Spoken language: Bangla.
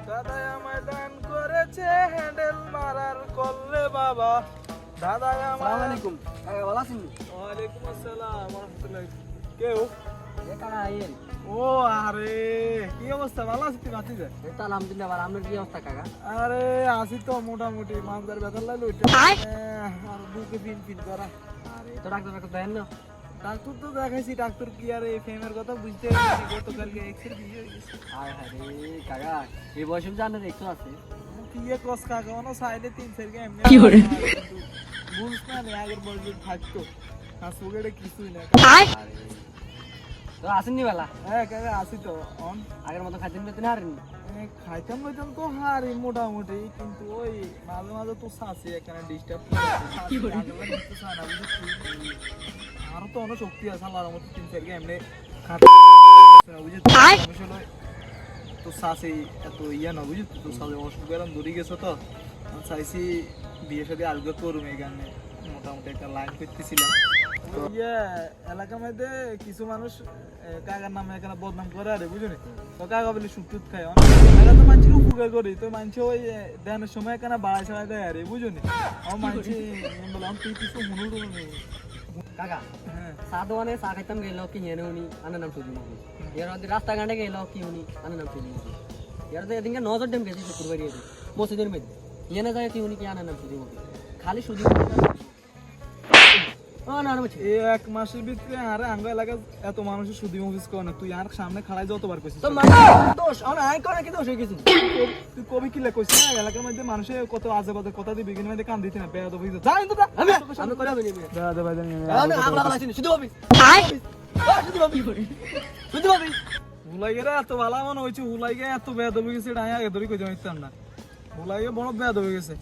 দাদা আমায় দান করেছে হ্যান্ডেল মারার করলে বাবা। দাদা আসসালামু আলাইকুম কাকা, ভালো আছেন? ওয়ালাইকুম আসসালাম ওয়া রাহমাতুল্লাহ। কেউ কাকা আইয়েন। ও আরে কি অবস্থা, ভালো আছিস তুই? বাঁচি যায়? এই তো আলহামদুলিল্লাহ ভালো। আপনার কি অবস্থা কাকা? আরে আসি তো মোটামুটি, মাছদার বেতার লাগলো ওইটা আর বুকে পিন পিন করা। আরে তো ডাক্তার দেখেন না? ডাক্তার তো দেখাইছি, ডাক্তার কি আর এই ফেমের কথা বুঝতে পারিনি, গতকালকে এক্সরে ভিডিও হয়ে গেছে। আয় হায় রে কাকা, এই বয়সে জানেন একটু আছে। কি এ কস কাকা ওনো সাইডে তিন সেরকে এমনি বুঝছ না নে আগের বয়সে থাকতো হাসুগেড়ে কিছুই না। আরে তো আসেননি বেলা? হ্যাঁ কাকা আসি তো অন। আগের মতো খাইতেন পেতেন হারেননি? খাইতাম বইতাম তো হারি মোটামুটি, কিন্তু ওই মাঝে মাঝে তো শাসি এখানে ডিস্টার্ব আরো তো অনেক শক্তি আছে আল্লাহর মতো, তিন চারকে এমনি তো শাসি এত ইয়া না বুঝি তো শাসি অসুখ এরম ধরে গেছে তো চাইছি বিয়ে সাথে আলগা করুম এখানে, মোটামুটি একটা লাইন করতেছিলাম। ইয়ে এলাকার মধ্যে কিছু মানুষ কাকার নামে এখানে বদনাম করে আরে বুঝলি তো, কাকা বলে সুট টুট খায় কাকা তো মানুষের উপকার করি তো মানুষ ওই দেনের সময় এখানে বাড়াই ছাড়াই দেয় আরে বুঝলি আমার মানুষ বললাম তুই কিছু মনুর নেই কাকা হ্যাঁ চা দোকানে চা খাইতাম গেল কি এনে উনি আনার নাম সুদি মুখি, এর রাস্তাঘাটে গেল কি উনি আনার নাম সুদি মুখি, এর তো এদিকে নজর ডেম গেছি শুক্রবার গিয়ে মসজিদের মধ্যে এনে যায় কি উনি কি আনার নাম সুদি মুখি, খালি সুদি এই এক মাসের ভিতরে আরে আঙ্গ এলাকা এত মানুষের সুদি অফিস করে না, তুই আর সামনে খাড়াই যতবার কইছিস তো দোষ আমার আই করে কি দোষ হয়ে গেছে? তুই কবি কি কইছিস না এলাকার মধ্যে মানুষের কত আজে বাজে কথা দিবি কিন্তু মধ্যে কান দিতে না বেয়াদ অফিস যা কিন্তু আমি করে হবে নি বেয়াদ বাজে আমি আগলা লাগা ছিল শুধু ভাবি শুধু ভাবি শুধু ভাবি হুলাই গেরা এত ভালো মনে হইছে, হুলাই গে এত বেয়াদ হয়ে গেছে এটা আগে ধরে কই যাইতাম না, হুলাই গে বড় বেয়াদ হয়ে গেছে।